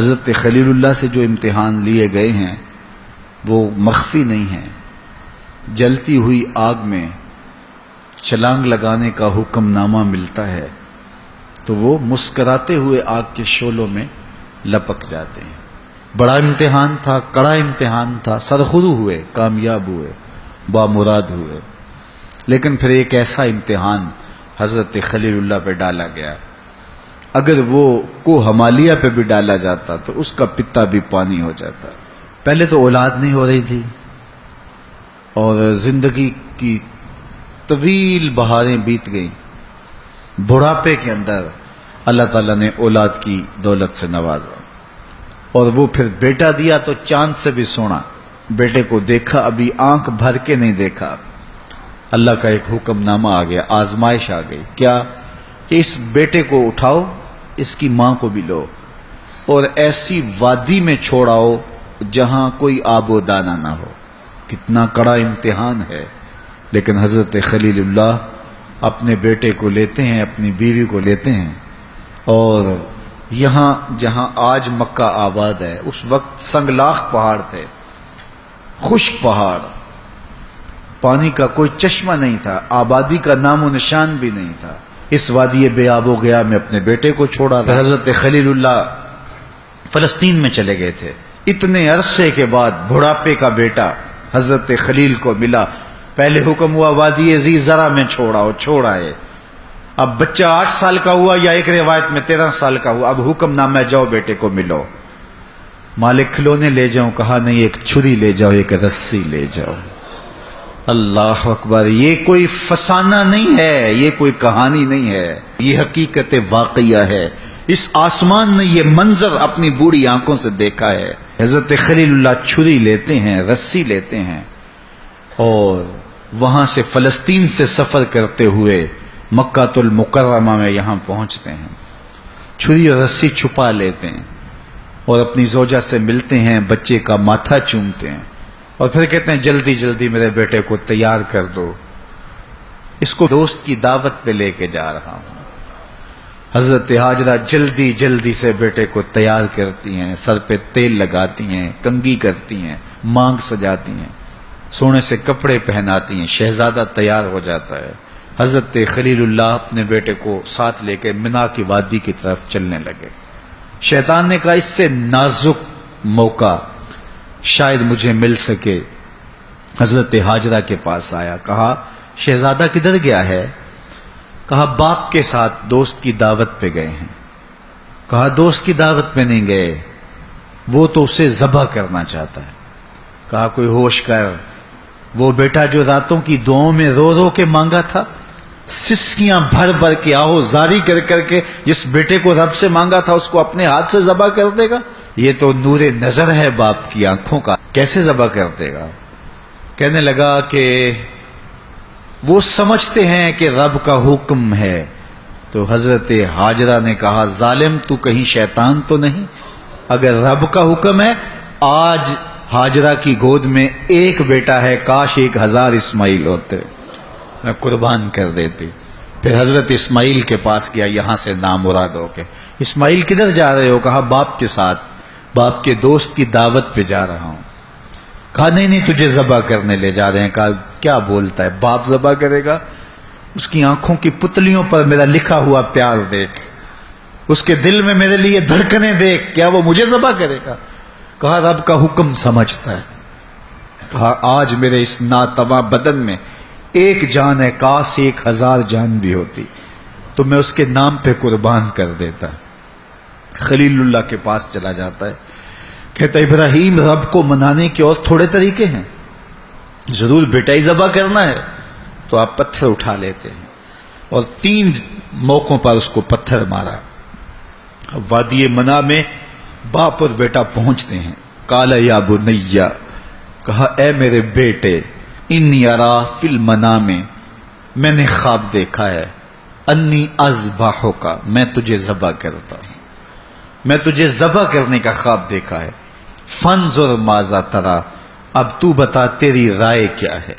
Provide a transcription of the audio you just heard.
حضرت خلیل اللہ سے جو امتحان لیے گئے ہیں وہ مخفی نہیں ہیں. جلتی ہوئی آگ میں چھلانگ لگانے کا حکم نامہ ملتا ہے تو وہ مسکراتے ہوئے آگ کے شعلوں میں لپک جاتے ہیں. بڑا امتحان تھا، کڑا امتحان تھا، سرخرو ہوئے، کامیاب ہوئے، بامراد ہوئے. لیکن پھر ایک ایسا امتحان حضرت خلیل اللہ پہ ڈالا گیا، اگر وہ کو ہمالیہ پہ بھی ڈالا جاتا تو اس کا پتا بھی پانی ہو جاتا. پہلے تو اولاد نہیں ہو رہی تھی اور زندگی کی طویل بہاریں بیت گئیں. بڑھاپے کے اندر اللہ تعالیٰ نے اولاد کی دولت سے نوازا اور وہ پھر بیٹا دیا تو چاند سے بھی سونا. بیٹے کو دیکھا، ابھی آنکھ بھر کے نہیں دیکھا، اللہ کا ایک حکم نامہ آ گیا، آزمائش آ گئی. کیا کہ اس بیٹے کو اٹھاؤ، اس کی ماں کو بھی لو اور ایسی وادی میں چھوڑاؤ جہاں کوئی آب و دانہ نہ ہو. کتنا کڑا امتحان ہے. لیکن حضرت خلیل اللہ اپنے بیٹے کو لیتے ہیں، اپنی بیوی کو لیتے ہیں اور یہاں جہاں آج مکہ آباد ہے اس وقت سنگلاخ پہاڑ تھے، خشک پہاڑ، پانی کا کوئی چشمہ نہیں تھا، آبادی کا نام و نشان بھی نہیں تھا. اس وادی بے آب و گیا میں اپنے بیٹے کو چھوڑا تھا. حضرت خلیل اللہ فلسطین میں چلے گئے تھے. اتنے عرصے کے بعد بڑھاپے کا بیٹا حضرت خلیل کو ملا. پہلے حکم ہوا وادی ذی زرع میں چھوڑاؤ، چھوڑائے. اب بچہ 8 سال کا ہوا یا ایک روایت میں 13 سال کا ہوا. اب حکم نامہ جاؤ بیٹے کو ملو. مالک کھلونے لے جاؤں، کہا نہیں، ایک چھری لے جاؤ، ایک رسی لے جاؤ. اللہ اکبر. یہ کوئی فسانہ نہیں ہے، یہ کوئی کہانی نہیں ہے، یہ حقیقت واقعہ ہے. اس آسمان نے یہ منظر اپنی بوڑھی آنکھوں سے دیکھا ہے. حضرت خلیل اللہ چھری لیتے ہیں، رسی لیتے ہیں اور وہاں سے فلسطین سے سفر کرتے ہوئے مکہ المکرمہ میں یہاں پہنچتے ہیں. چھری اور رسی چھپا لیتے ہیں اور اپنی زوجہ سے ملتے ہیں، بچے کا ماتھا چومتے ہیں اور پھر کہتے ہیں جلدی جلدی میرے بیٹے کو تیار کر دو، اس کو دوست کی دعوت پہ لے کے جا رہا ہوں. حضرت ہاجرہ جلدی جلدی سے بیٹے کو تیار کرتی ہیں، سر پہ تیل لگاتی ہیں، کنگھی کرتی ہیں، مانگ سجاتی ہیں، سونے سے کپڑے پہناتی ہیں. شہزادہ تیار ہو جاتا ہے. حضرت خلیل اللہ اپنے بیٹے کو ساتھ لے کے منا کی وادی کی طرف چلنے لگے. شیطان نے کہا اس سے نازک موقع شاید مجھے مل سکے. حضرت ہاجرہ کے پاس آیا، کہا شہزادہ کدھر گیا ہے؟ کہا باپ کے ساتھ دوست کی دعوت پہ گئے ہیں. کہا دوست کی دعوت پہ نہیں گئے، وہ تو اسے ذبح کرنا چاہتا ہے. کہا کوئی ہوش کر، وہ بیٹا جو راتوں کی دعاؤں میں رو رو کے مانگا تھا، سسکیاں بھر بھر کے آہو زاری کر کر کے جس بیٹے کو رب سے مانگا تھا اس کو اپنے ہاتھ سے ذبح کر دے گا؟ یہ تو نور نظر ہے باپ کی آنکھوں کا، کیسے ذبح کر دے گا؟ کہنے لگا کہ وہ سمجھتے ہیں کہ رب کا حکم ہے. تو حضرت ہاجرہ نے کہا ظالم تو کہیں شیطان تو نہیں؟ اگر رب کا حکم ہے، آج ہاجرہ کی گود میں ایک بیٹا ہے، کاش 1000 اسماعیل ہوتے، میں قربان کر دیتی. پھر حضرت اسماعیل کے پاس گیا یہاں سے نامراد ہو کے. اسماعیل کدھر جا رہے ہو؟ کہا باپ کے ساتھ، باپ کے دوست کی دعوت پہ جا رہا ہوں. کہا نہیں تجھے ذبح کرنے لے جا رہے ہیں. کہا کیا بولتا ہے، باپ ذبح کرے گا؟ اس کی آنکھوں کی پتلیوں پر میرا لکھا ہوا پیار دیکھ، اس کے دل میں میرے لیے دھڑکنے دیکھ، کیا وہ مجھے ذبح کرے گا؟ کہا رب کا حکم سمجھتا ہے. کہا آج میرے اس ناتواں بدن میں ایک جان ہے، کاش 1000 جان بھی ہوتی تو میں اس کے نام پہ قربان کر دیتا. خلیل اللہ کے پاس چلا جاتا ہے، کہتا ابراہیم رب کو منانے کے اور تھوڑے طریقے ہیں، ضرور بیٹا ہی ذبح کرنا ہے تو آپ پتھر اٹھا لیتے ہیں اور 3 موقعوں پر اس کو پتھر مارا. وادی منا میں باپ اور بیٹا پہنچتے ہیں. قال یا بنیا، کہا اے میرے بیٹے، انی ارا فی المنام، میں نے خواب دیکھا ہے، انی اذبحک، میں تجھے ذبح کرتا ہوں، میں تجھے ذبح کرنے کا خواب دیکھا ہے. فانظر ماذا تری، اب تو بتا تیری رائے کیا ہے.